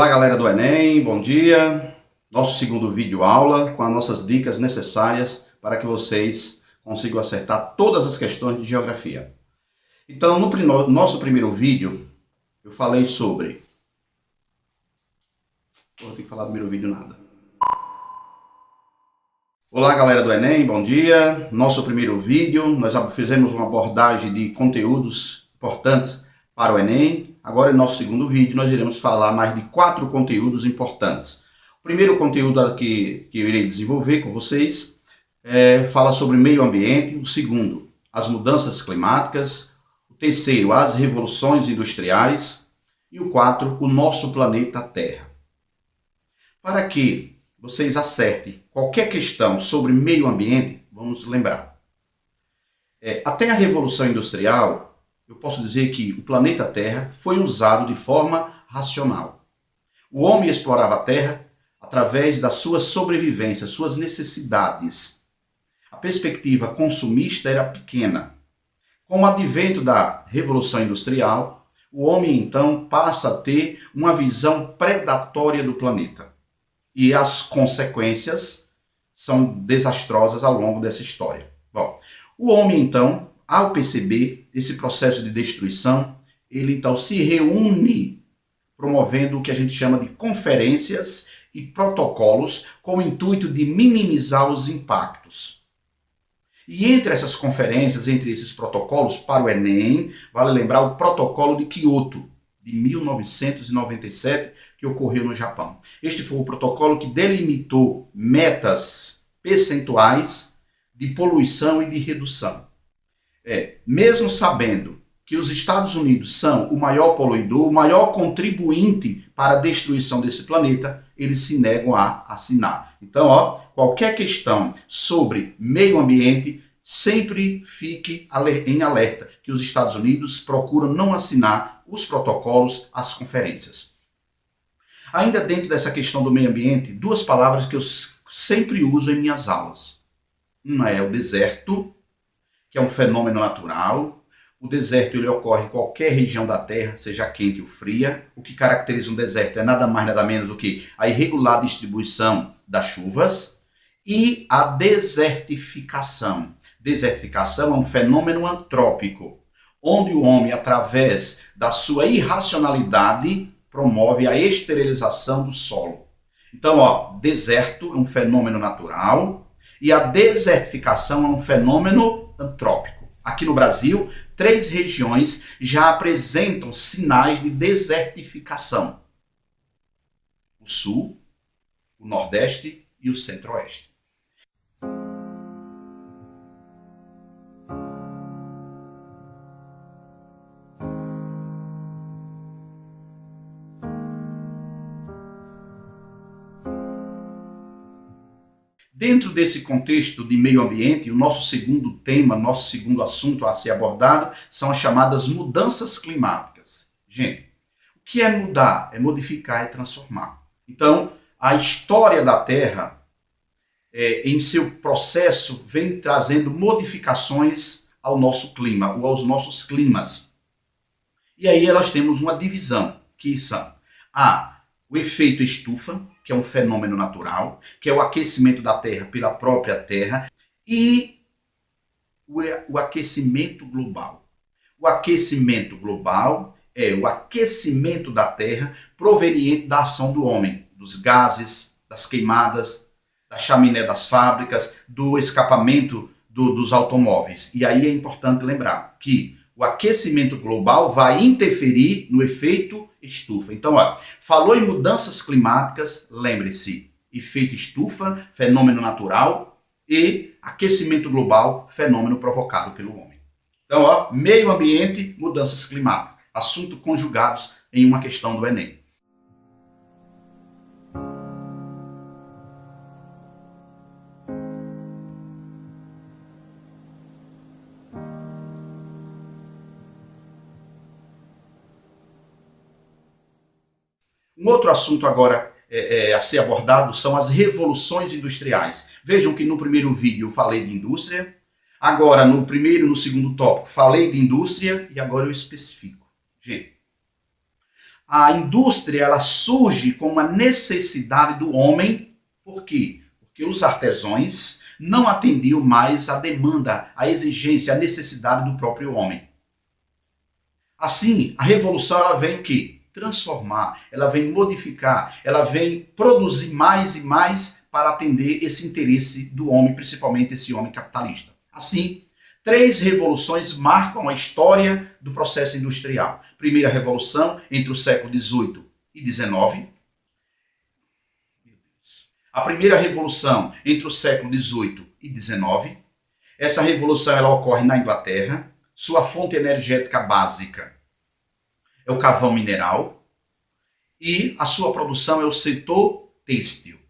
Olá galera do Enem, bom dia! Nosso segundo vídeo aula com as nossas dicas necessárias para que vocês consigam acertar todas as questões de geografia. Então, no nosso primeiro vídeo, eu falei sobre... Vou ter que falar do primeiro vídeo nada. Olá galera do Enem, bom dia! Nosso primeiro vídeo, nós fizemos uma abordagem de conteúdos importantes para o Enem. Agora, no nosso segundo vídeo, nós iremos falar mais de 4 conteúdos importantes. O primeiro conteúdo que eu irei desenvolver com vocês fala sobre meio ambiente. O segundo, as mudanças climáticas. O terceiro, as revoluções industriais. E o 4, o nosso planeta Terra. Para que vocês acertem qualquer questão sobre meio ambiente, vamos lembrar. Até a Revolução Industrial, eu posso dizer que o planeta Terra foi usado de forma racional. O homem explorava a Terra através da sua sobrevivência, suas necessidades. A perspectiva consumista era pequena. Com o advento da Revolução Industrial, o homem então passa a ter uma visão predatória do planeta. E as consequências são desastrosas ao longo dessa história. Bom, o homem então, ao perceber esse processo de destruição, ele então se reúne promovendo o que a gente chama de conferências e protocolos com o intuito de minimizar os impactos. E entre essas conferências, entre esses protocolos, para o Enem, vale lembrar o Protocolo de Kyoto, de 1997, que ocorreu no Japão. Este foi o protocolo que delimitou metas percentuais de poluição e de redução. Mesmo sabendo que os Estados Unidos são o maior poluidor, o maior contribuinte para a destruição desse planeta, eles se negam a assinar. Então, qualquer questão sobre meio ambiente, sempre fique em alerta que os Estados Unidos procuram não assinar os protocolos, as conferências. Ainda dentro dessa questão do meio ambiente, 2 palavras que eu sempre uso em minhas aulas. Uma é o deserto, que é um fenômeno natural. O deserto ele ocorre em qualquer região da Terra, seja quente ou fria. O que caracteriza um deserto é nada mais nada menos do que a irregular distribuição das chuvas e a desertificação. Desertificação é um fenômeno antrópico, onde o homem, através da sua irracionalidade, promove a esterilização do solo. Então, deserto é um fenômeno natural e a desertificação é um fenômeno antrópico. Aqui no Brasil, 3 regiões já apresentam sinais de desertificação: o Sul, o Nordeste e o Centro-Oeste. Dentro desse contexto de meio ambiente, o nosso segundo tema, nosso segundo assunto a ser abordado são as chamadas mudanças climáticas. Gente, o que é mudar? É modificar e transformar. Então, a história da Terra, em seu processo, vem trazendo modificações ao nosso clima, ou aos nossos climas. E aí nós temos uma divisão, que são o efeito estufa, que é um fenômeno natural, que é o aquecimento da Terra pela própria Terra, e o aquecimento global. O aquecimento global é o aquecimento da Terra proveniente da ação do homem, dos gases, das queimadas, da chaminé das fábricas, do escapamento dos automóveis. E aí é importante lembrar que o aquecimento global vai interferir no efeito estufa. Então, falou em mudanças climáticas, lembre-se, efeito estufa, fenômeno natural, e aquecimento global, fenômeno provocado pelo homem. Então, meio ambiente, mudanças climáticas, assuntos conjugados em uma questão do Enem. Um outro assunto agora a ser abordado são as revoluções industriais. Vejam que no primeiro vídeo eu falei de indústria, agora no primeiro e no segundo tópico falei de indústria e agora eu especifico. Gente, A indústria ela surge como uma necessidade do homem. Por quê? Porque os artesãos não atendiam mais à demanda, à exigência, à necessidade do próprio homem. Assim, a revolução ela vem o quê? Transformar, ela vem modificar, ela vem produzir mais e mais para atender esse interesse do homem, principalmente esse homem capitalista. Assim, 3 revoluções marcam a história do processo industrial. Primeira revolução entre o século XVIII e XIX. A primeira revolução entre o século XVIII e XIX. Essa revolução ela ocorre na Inglaterra. Sua fonte energética básica é o carvão mineral e a sua produção é o setor têxtil.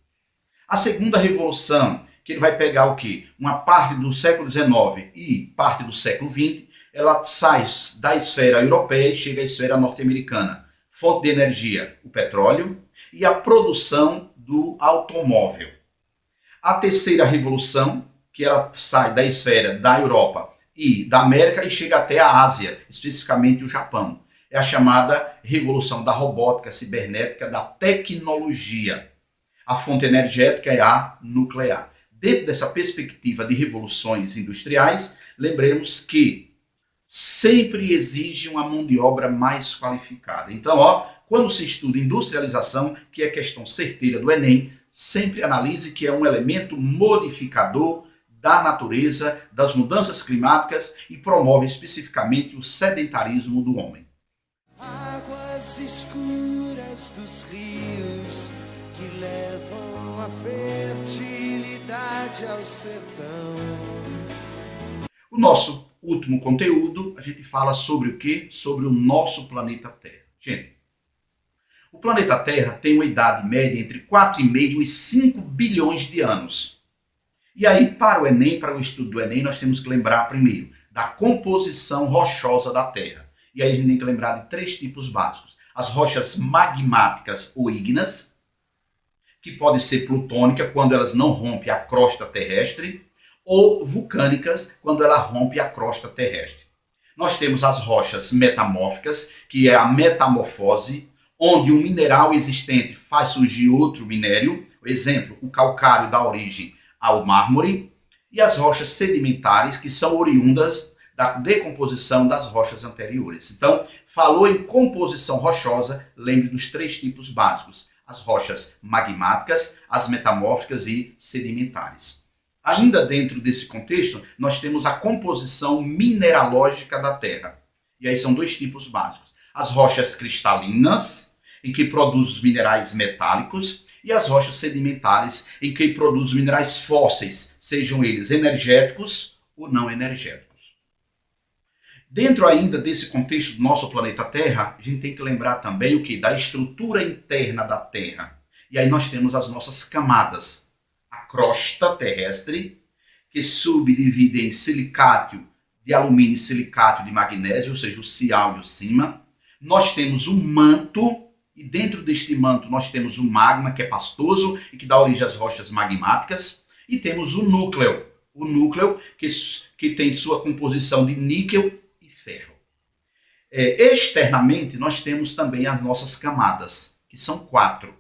A segunda revolução, que ele vai pegar o quê? Uma parte do século XIX e parte do século XX, ela sai da esfera europeia e chega à esfera norte-americana. Fonte de energia, o petróleo e a produção do automóvel. A terceira revolução, que ela sai da esfera da Europa e da América e chega até a Ásia, especificamente o Japão. É a chamada revolução da robótica, cibernética, da tecnologia. A fonte energética é a nuclear. Dentro dessa perspectiva de revoluções industriais, lembremos que sempre exige uma mão de obra mais qualificada. Então, quando se estuda industrialização, que é questão certeira do Enem, sempre analise que é um elemento modificador da natureza, das mudanças climáticas e promove especificamente o sedentarismo do homem. Águas escuras dos rios que levam a fertilidade ao sertão. O nosso último conteúdo, a gente fala sobre o quê? Sobre o nosso planeta Terra. Gente, o planeta Terra tem uma idade média entre 4,5 e 5 bilhões de anos. E aí, para o Enem, para o estudo do Enem, nós temos que lembrar primeiro da composição rochosa da Terra. E aí a gente tem que lembrar de 3 tipos básicos. As rochas magmáticas ou ígneas, que podem ser plutônicas quando elas não rompem a crosta terrestre, ou vulcânicas quando ela rompe a crosta terrestre. Nós temos as rochas metamórficas, que é a metamorfose, onde um mineral existente faz surgir outro minério, por exemplo, o calcário dá origem ao mármore, e as rochas sedimentares, que são oriundas da decomposição das rochas anteriores. Então, falou em composição rochosa, lembre dos 3 tipos básicos: as rochas magmáticas, as metamórficas e sedimentares. Ainda dentro desse contexto, nós temos a composição mineralógica da Terra. E aí são 2 tipos básicos: as rochas cristalinas, em que produz os minerais metálicos, e as rochas sedimentares, em que produz os minerais fósseis, sejam eles energéticos ou não energéticos. Dentro ainda desse contexto do nosso planeta Terra, a gente tem que lembrar também o que? Da estrutura interna da Terra. E aí nós temos as nossas camadas. A crosta terrestre, que subdivide em silicátio de alumínio e silicátio de magnésio, ou seja, o cial e o cima. Nós temos o manto, e dentro deste manto nós temos o magma, que é pastoso e que dá origem às rochas magmáticas. E temos o núcleo que tem sua composição de níquel e ferro. Externamente, nós temos também as nossas camadas, que são 4.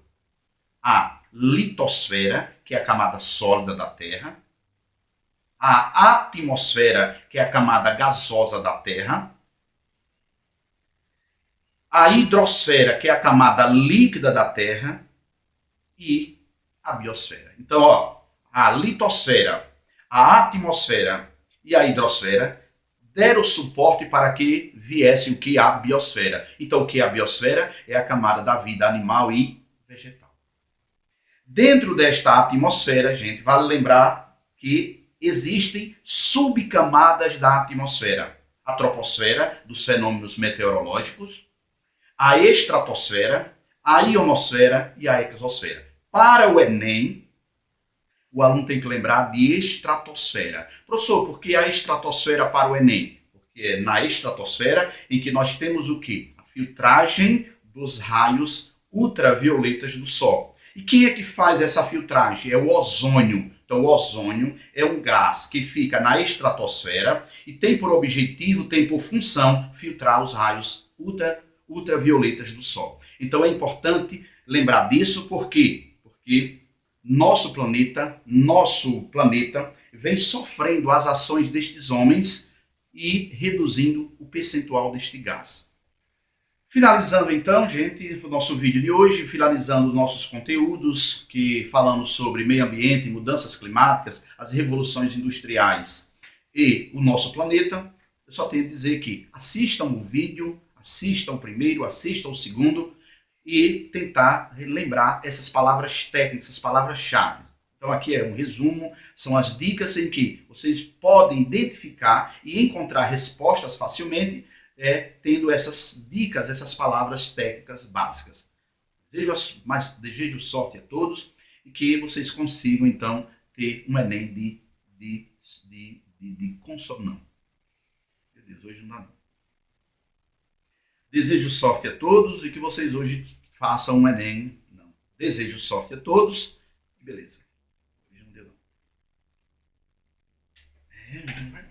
A litosfera, que é a camada sólida da Terra. A atmosfera, que é a camada gasosa da Terra. A hidrosfera, que é a camada líquida da Terra. E a biosfera. Então, a litosfera, a atmosfera e a hidrosfera deram suporte para que viesse o que? A biosfera. Então, o que é a biosfera? É a camada da vida animal e vegetal. Dentro desta atmosfera, gente, vale lembrar que existem subcamadas da atmosfera. A troposfera, dos fenômenos meteorológicos, a estratosfera, a ionosfera e a exosfera. Para o Enem, o aluno tem que lembrar de estratosfera. Professor, por que a estratosfera para o Enem? Porque é na estratosfera em que nós temos o quê? A filtragem dos raios ultravioletas do Sol. E quem é que faz essa filtragem? É o ozônio. Então, o ozônio é um gás que fica na estratosfera e tem por objetivo, tem por função, filtrar os raios ultravioletas do Sol. Então é importante lembrar disso, por quê? Porque nosso planeta vem sofrendo as ações destes homens e reduzindo o percentual deste gás. Finalizando então, gente, o nosso vídeo de hoje, finalizando nossos conteúdos que falamos sobre meio ambiente, mudanças climáticas, as revoluções industriais e o nosso planeta, eu só tenho a dizer que assistam o vídeo, assistam o primeiro, assistam o segundo e tentar lembrar essas palavras técnicas, essas palavras-chave. Então aqui é um resumo, são as dicas em que vocês podem identificar e encontrar respostas facilmente, tendo essas dicas, essas palavras técnicas básicas. Desejo sorte a todos e que vocês consigam, então, ter um Enem de consonância. Meu Deus, hoje não dá não. Desejo sorte a todos e que vocês hoje façam um Enem. Não. Desejo sorte a todos e beleza. Hoje não deu não. Hoje não vai.